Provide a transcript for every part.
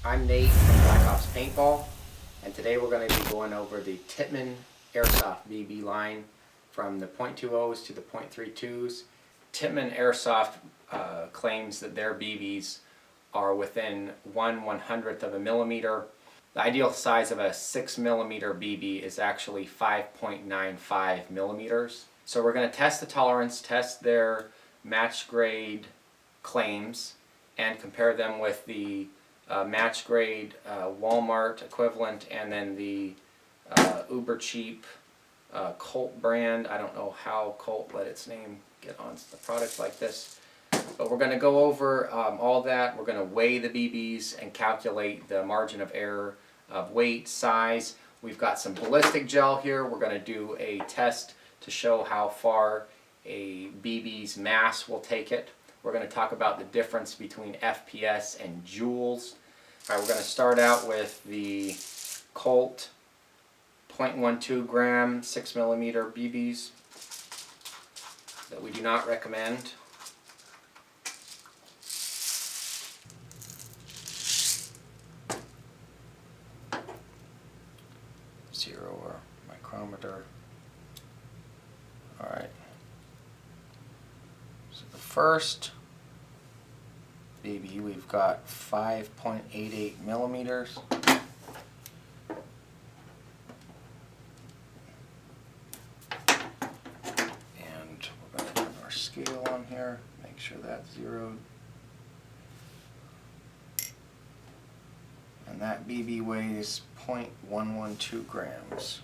I'm Nate from Black Ops Paintball, and today we're going to be going over the Tippmann Airsoft BB line from the .20s to the .32s. Tippmann Airsoft claims that their BBs are within 1/100th of a millimeter. The ideal size of a 6mm BB is actually 5.95 millimeters. So we're going to test the tolerance, test their match grade claims, and compare them with the match grade Walmart equivalent, and then the uber cheap Colt brand. I don't know how Colt let its name get on the product like this, but we're going to go over all that. We're going to weigh the BBs and calculate the margin of error of weight, size. We've got some ballistic gel here. We're going to do a test to show how far a BB's mass will take it. We're going to talk about the difference between FPS and joules. All right, we're going to start out with the Colt .12 gram 6mm BBs that we do not recommend. Zero or micrometer. All right. So the first BB, we've got 5.88 millimeters. And we're going to have our scale on here, make sure that's zeroed. And that BB weighs 0.112 grams.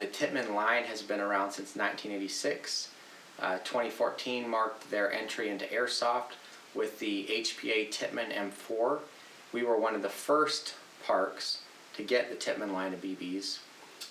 The Tippmann line has been around since 1986. 2014 marked their entry into Airsoft with the HPA Tippmann M4. We were one of the first parks to get the Tippmann line of BBs.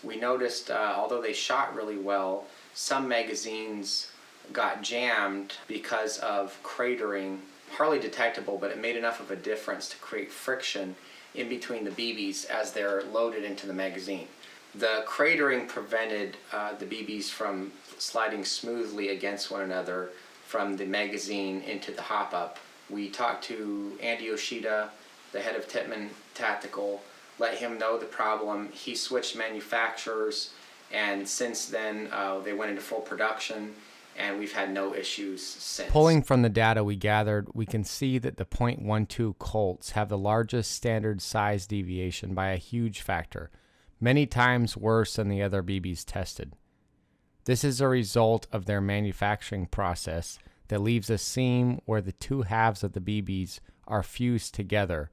We noticed, although they shot really well, some magazines got jammed because of cratering. Hardly detectable, but it made enough of a difference to create friction in between the BBs as they're loaded into the magazine. The cratering prevented the BBs from sliding smoothly against one another from the magazine into the hop-up. We talked to Andy Yoshida, the head of Tippmann Tactical, let him know the problem. He switched manufacturers, and since then they went into full production, and we've had no issues since. Pulling from the data we gathered, we can see that the .12 Colts have the largest standard size deviation by a huge factor, many times worse than the other BBs tested. This is a result of their manufacturing process that leaves a seam where the two halves of the BBs are fused together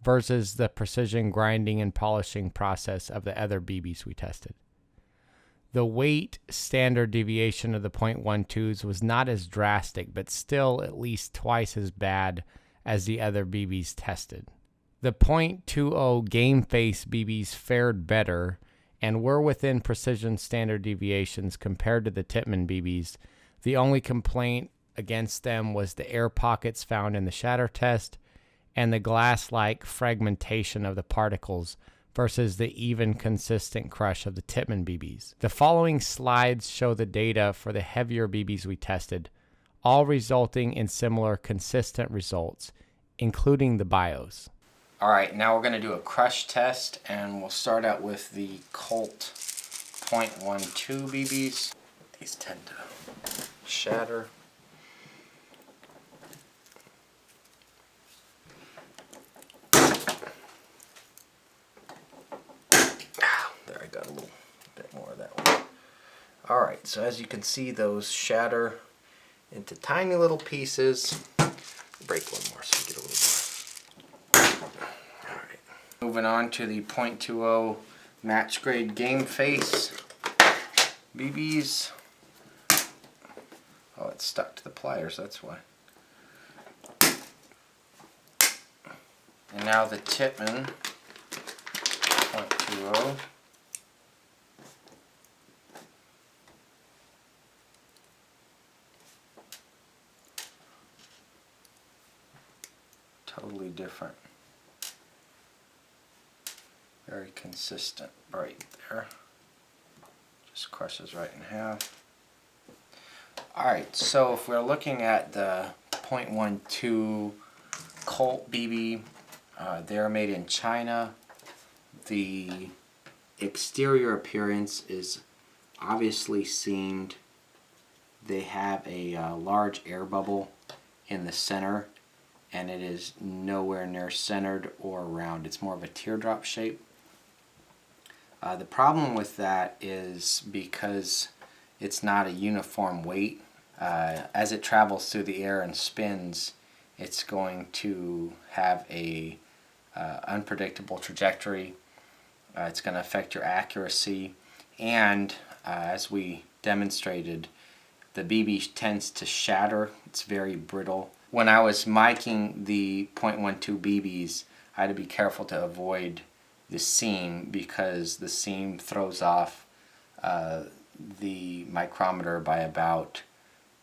versus the precision grinding and polishing process of the other BBs we tested. The weight standard deviation of the .12s was not as drastic, but still at least twice as bad as the other BBs tested. The .20 game face BBs fared better and were within precision standard deviations compared to the Tippmann BBs. The only complaint against them was the air pockets found in the shatter test and the glass-like fragmentation of the particles versus the even consistent crush of the Tippmann BBs. The following slides show the data for the heavier BBs we tested, all resulting in similar consistent results, including the BIOS. All right, now we're going to do a crush test, and we'll start out with the Colt .12 BBs. These tend to shatter. There, I got a little bit more of that one. All right, so as you can see, those shatter into tiny little pieces. Break one more so you get a little more. Alright, moving on to the .20 match grade game face BBs. Oh, it's stuck to the pliers, that's why. And now the Tippmann .20. Totally different. Very consistent right there. Just crushes right in half. Alright, so if we're looking at the .12 Colt BB. They're made in China. The exterior appearance is obviously seamed. They have a large air bubble in the center, and it is nowhere near centered or round. It's more of a teardrop shape. The problem with that is because it's not a uniform weight. As it travels through the air and spins, it's going to have a unpredictable trajectory. It's going to affect your accuracy, and as we demonstrated, the BB tends to shatter. It's very brittle. When I was miking the .12 BBs, I had to be careful to avoid the seam because the seam throws off the micrometer by about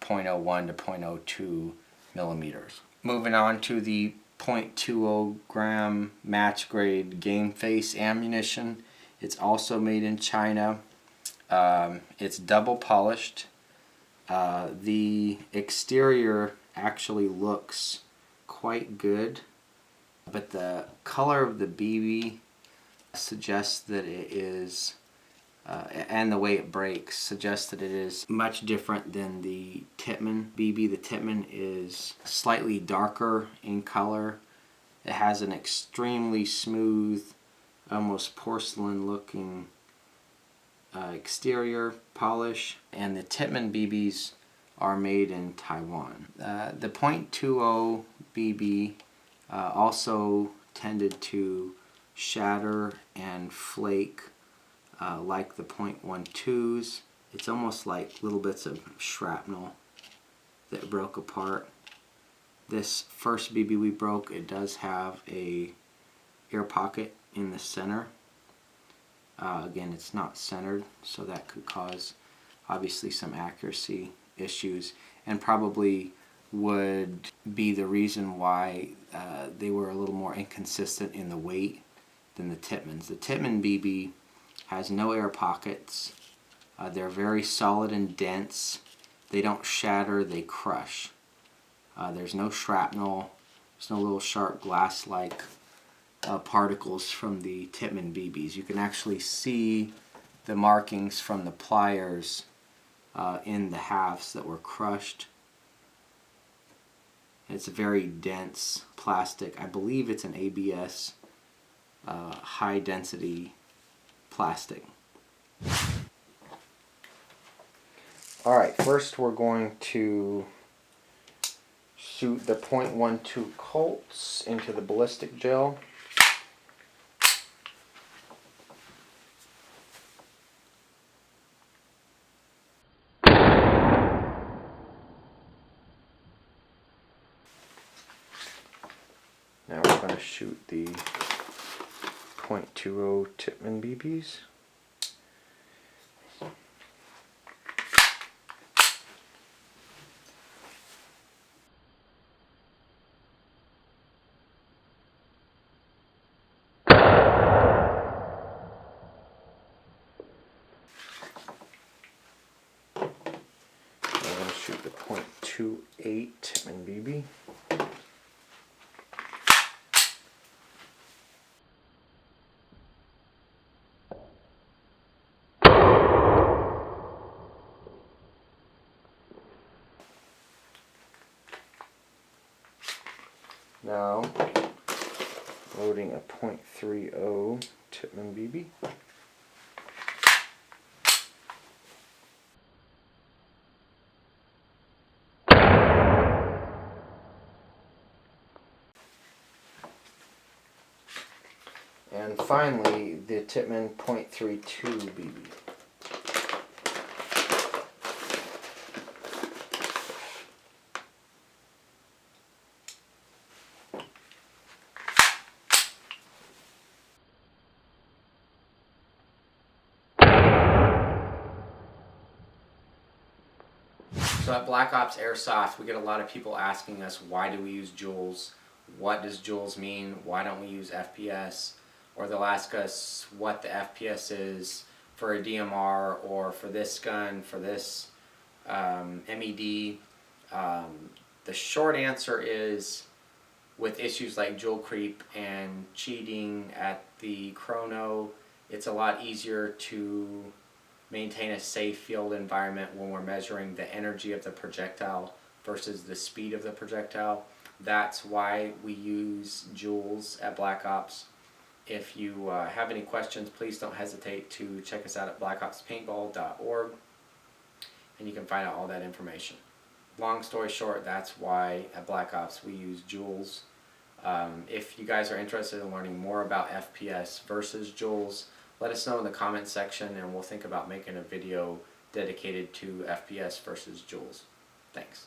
0.01 to 0.02 millimeters. Moving on to the .20 gram match grade game face ammunition. It's also made in China. It's double polished. The exterior actually looks quite good, but the color of the BB suggests that it is, and the way it breaks suggests that it is much different than the Tippmann BB. The Tippmann is slightly darker in color. It has an extremely smooth, almost porcelain looking exterior polish, and the Tippmann BBs are made in Taiwan. The .20 BB also tended to shatter and flake like the .12s. It's almost like little bits of shrapnel that broke apart. This first BB we broke, it does have a air pocket in the center. Again, it's not centered, so that could cause obviously some accuracy issues, and probably would be the reason why they were a little more inconsistent in the weight than the Tippmanns. The Tippmann BB has no air pockets. They're very solid and dense. They don't shatter, they crush. There's no shrapnel. There's no little sharp glass-like particles from the Tippmann BBs. You can actually see the markings from the pliers in the halves that were crushed. It's a very dense plastic. I believe it's an ABS high density plastic. Alright, first we're going to shoot the .12 Colts into the ballistic gel. Now we're going to shoot the .20 Tippmann BBs. We're going to shoot the .28 Tippmann BB. Now, loading a .30 Tippmann BB. And finally, the Tippmann .32 BB. So at Black Ops Airsoft, we get a lot of people asking us, why do we use Joules? What does Joules mean? Why don't we use FPS? Or they'll ask us what the FPS is for a DMR, or for this gun, for this MED. The short answer is with issues like joule creep and cheating at the chrono, it's a lot easier to maintain a safe field environment when we're measuring the energy of the projectile versus the speed of the projectile. That's why we use Joules at Black Ops. If you have any questions, please don't hesitate to check us out at blackopspaintball.org, and you can find out all that information. Long story short, that's why at Black Ops we use Joules. If you guys are interested in learning more about FPS versus Joules, let us know in the comments section, and we'll think about making a video dedicated to FPS versus Joules. Thanks.